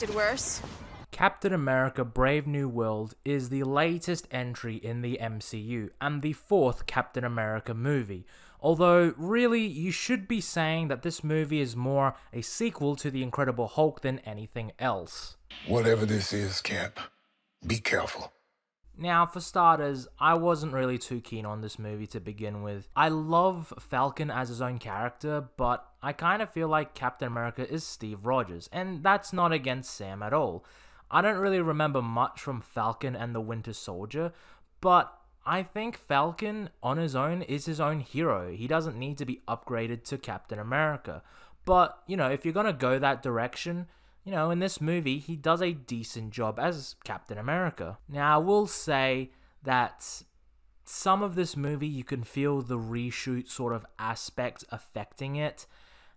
expected worse. Captain America Brave New World is the latest entry in the MCU and the fourth Captain America movie, although really you should be saying that this movie is more a sequel to The Incredible Hulk than anything else. Whatever this is, Cap, be careful. Now, for starters, I wasn't really too keen on this movie to begin with. I love Falcon as his own character, but I kind of feel like Captain America is Steve Rogers, and that's not against Sam at all. I don't really remember much from Falcon and the Winter Soldier, but I think Falcon on his own is his own hero. He doesn't need to be upgraded to Captain America. But, if you're gonna go that direction, in this movie, he does a decent job as Captain America. Now, I will say that some of this movie, you can feel the reshoot sort of aspect affecting it.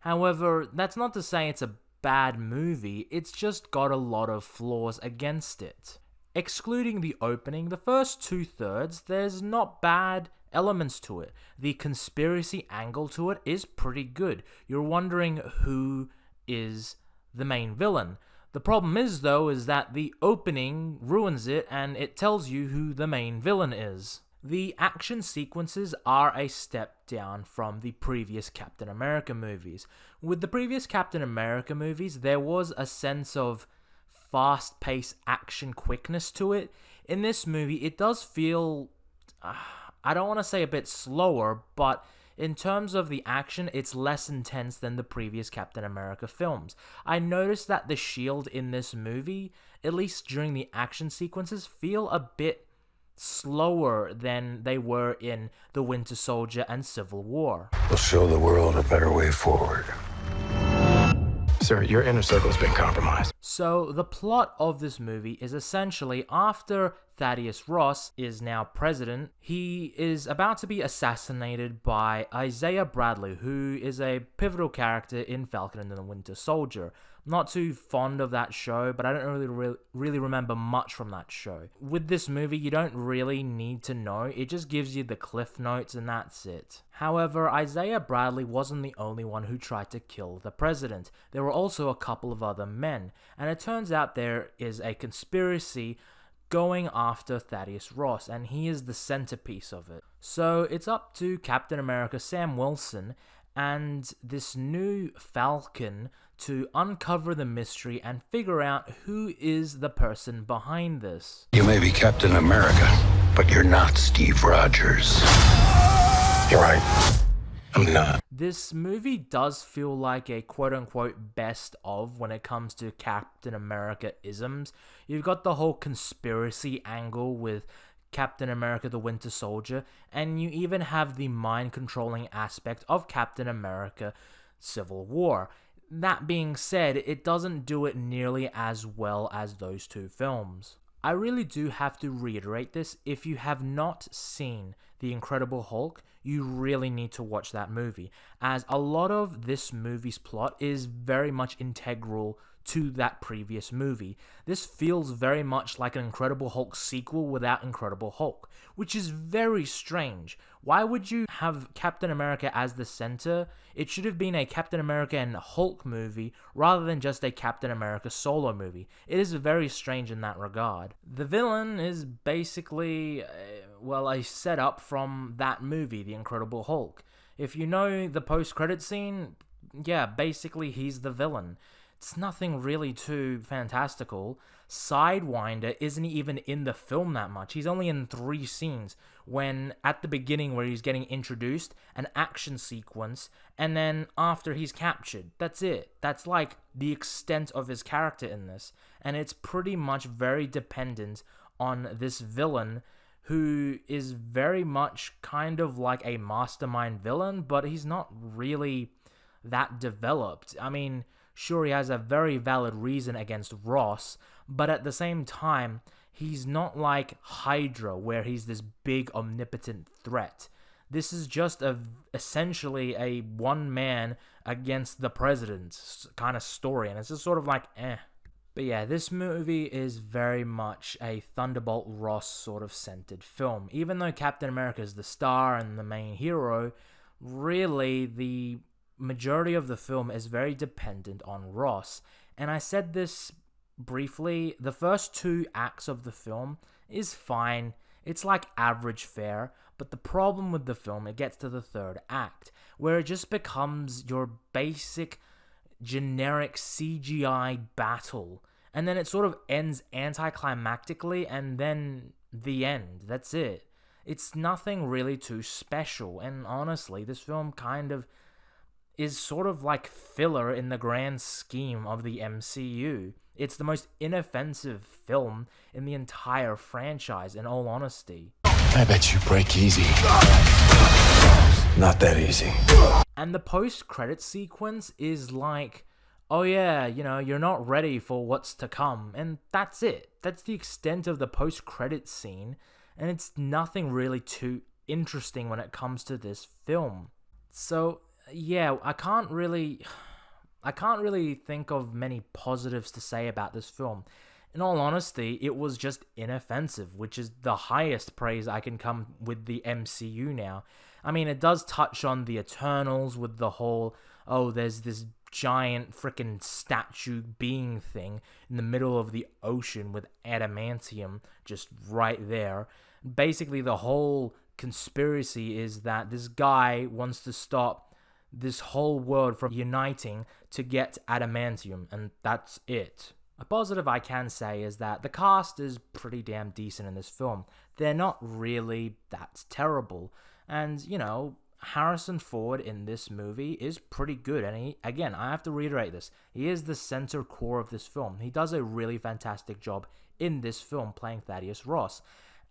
However, that's not to say it's a bad movie, it's just got a lot of flaws against it. Excluding the opening, the first 2/3, there's not bad elements to it. The conspiracy angle to it is pretty good. You're wondering who is the main villain. The problem is, though, is that the opening ruins it and it tells you who the main villain is. The action sequences are a step down from the previous Captain America movies. With the previous Captain America movies, there was a sense of fast-paced action quickness to it. In this movie, it does feel, I don't want to say a bit slower, but in terms of the action, it's less intense than the previous Captain America films. I noticed that the shield in this movie, at least during the action sequences, feel a bit slower than they were in The Winter Soldier and Civil War. We'll show the world a better way forward. Sir, your inner circle's been compromised. So the plot of this movie is essentially after Thaddeus Ross is now president, he is about to be assassinated by Isaiah Bradley, who is a pivotal character in Falcon and the Winter Soldier. Not too fond of that show, but I don't really remember much from that show. With this movie, you don't really need to know, it just gives you the cliff notes and that's it. However, Isaiah Bradley wasn't the only one who tried to kill the president. There were also a couple of other men, and it turns out there is a conspiracy going after Thaddeus Ross, and he is the centerpiece of it. So it's up to Captain America Sam Wilson and this new Falcon to uncover the mystery and figure out who is the person behind this. You may be Captain America, but you're not Steve Rogers. You're right. I'm not. This movie does feel like a quote-unquote best of when it comes to Captain America isms. You've got the whole conspiracy angle with Captain America the Winter Soldier, and you even have the mind-controlling aspect of Captain America Civil War. That being said, it doesn't do it nearly as well as those two films. I really do have to reiterate this, if you have not seen The Incredible Hulk, you really need to watch that movie, as a lot of this movie's plot is very much integral to that previous movie. This feels very much like an Incredible Hulk sequel without Incredible Hulk, which is very strange. Why would you have Captain America as the center? It should have been a Captain America and Hulk movie rather than just a Captain America solo movie. It is very strange in that regard. The villain is basically, a setup from that movie, The Incredible Hulk. If you know the post-credit scene, yeah, basically he's the villain. It's nothing really too fantastical. Sidewinder isn't even in the film that much. He's only in 3 scenes, when at the beginning where he's getting introduced, an action sequence, and then after he's captured. That's it. That's like the extent of his character in this. And it's pretty much very dependent on this villain who is very much kind of like a mastermind villain, but he's not really that developed. I mean, sure, he has a very valid reason against Ross, but at the same time, he's not like Hydra, where he's this big, omnipotent threat. This is just essentially a one man against the president kind of story, and it's just sort of like, eh. But yeah, this movie is very much a Thunderbolt Ross sort of centered film. Even though Captain America is the star and the main hero, really the majority of the film is very dependent on Ross. And I said this briefly, the first two acts of the film is fine. It's like average fare, but the problem with the film, it gets to the third act, where it just becomes your basic generic CGI battle, and then it sort of ends anticlimactically, and then the end. That's it. It's nothing really too special, and honestly, this film kind of is sort of like filler in the grand scheme of the MCU. It's the most inoffensive film in the entire franchise, in all honesty. I bet you break easy. Not that easy. And the post-credit sequence is like, oh yeah, you're not ready for what's to come. And that's it. That's the extent of the post-credit scene. And it's nothing really too interesting when it comes to this film. So, yeah, I can't really think of many positives to say about this film. In all honesty, it was just inoffensive, which is the highest praise I can come with the MCU now. I mean, it does touch on the Eternals with the whole, oh, there's this giant freaking statue being thing in the middle of the ocean with adamantium just right there. Basically, the whole conspiracy is that this guy wants to stop this whole world from uniting to get adamantium, and that's it. A positive I can say is that the cast is pretty damn decent in this film. They're not really that terrible. And, Harrison Ford in this movie is pretty good. And again, I have to reiterate this. He is the center core of this film. He does a really fantastic job in this film playing Thaddeus Ross.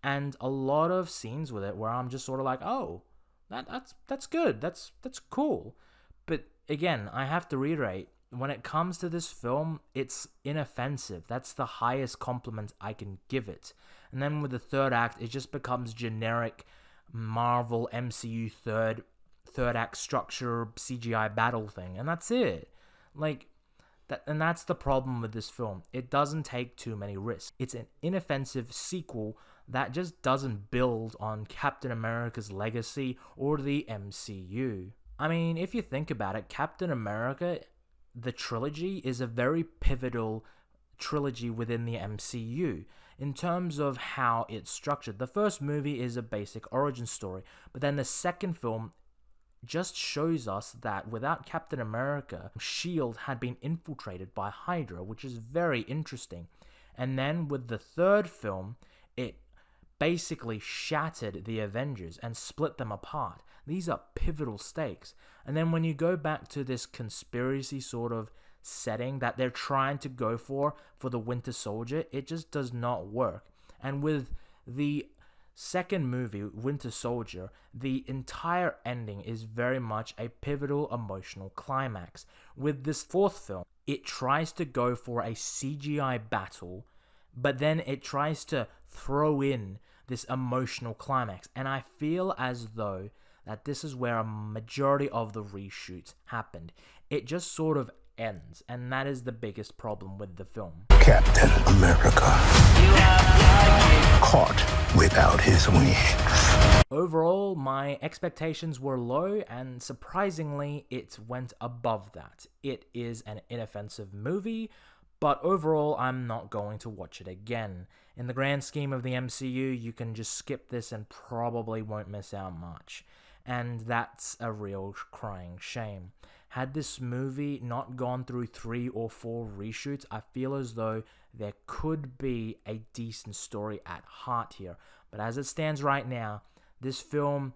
And a lot of scenes with it where I'm just sort of like, oh, that's good. That's cool. But again, I have to reiterate, when it comes to this film, it's inoffensive. That's the highest compliment I can give it. And then with the third act, it just becomes generic Marvel MCU third act structure CGI battle thing, and that's it. And that's the problem with this film. It doesn't take too many risks. It's an inoffensive sequel that just doesn't build on Captain America's legacy or the MCU. I mean, if you think about it, Captain America, the trilogy, is a very pivotal trilogy within the MCU in terms of how it's structured. The first movie is a basic origin story, but then the second film just shows us that without Captain America, S.H.I.E.L.D. had been infiltrated by Hydra, which is very interesting. And then with the third film, it basically shattered the Avengers and split them apart. These are pivotal stakes. And then when you go back to this conspiracy sort of setting that they're trying to go for the Winter Soldier, it just does not work. And with the second movie, Winter Soldier, the entire ending is very much a pivotal emotional climax. With this fourth film, it tries to go for a CGI battle, but then it tries to throw in this emotional climax. And I feel as though that this is where a majority of the reshoots happened. It just sort of ends, and that is the biggest problem with the film. Captain America. Caught without his wings. Overall, my expectations were low, and surprisingly, it went above that. It is an inoffensive movie, but overall, I'm not going to watch it again. In the grand scheme of the MCU, you can just skip this and probably won't miss out much. And that's a real crying shame. Had this movie not gone through 3 or 4 reshoots, I feel as though there could be a decent story at heart here. But as it stands right now, this film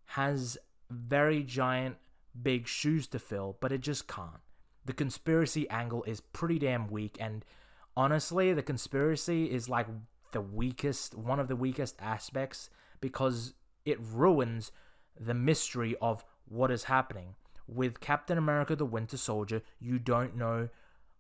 has very giant, big shoes to fill, but it just can't. The conspiracy angle is pretty damn weak, and honestly, the conspiracy is like one of the weakest aspects, because it ruins the mystery of what is happening. With Captain America the Winter Soldier, you don't know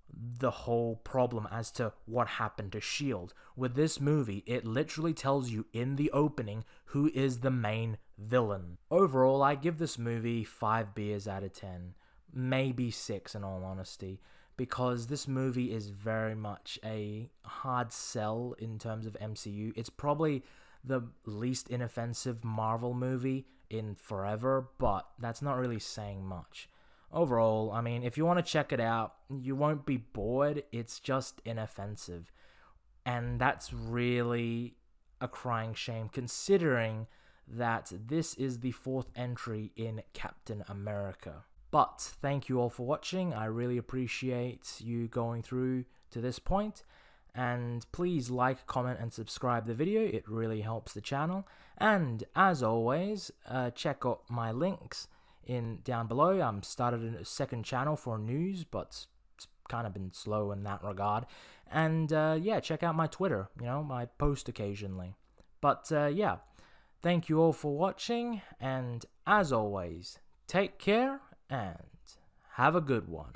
the whole problem as to what happened to S.H.I.E.L.D. With this movie, it literally tells you in the opening who is the main villain. Overall, I give this movie 5 beers out of 10. Maybe 6 in all honesty, because this movie is very much a hard sell in terms of MCU. It's probably the least inoffensive Marvel movie in forever, but that's not really saying much. overall, I mean, if you want to check it out, you won't be bored. It's just inoffensive. And that's really a crying shame, considering that this is the 4th entry in Captain America. But thank you all for watching. I really appreciate you going through to this point. And please like, comment, and subscribe the video. It really helps the channel. And as always, check out my links down below. I'm started a second channel for news, but it's kind of been slow in that regard. And yeah, check out my Twitter. I post occasionally. But yeah, thank you all for watching. And as always, take care and have a good one.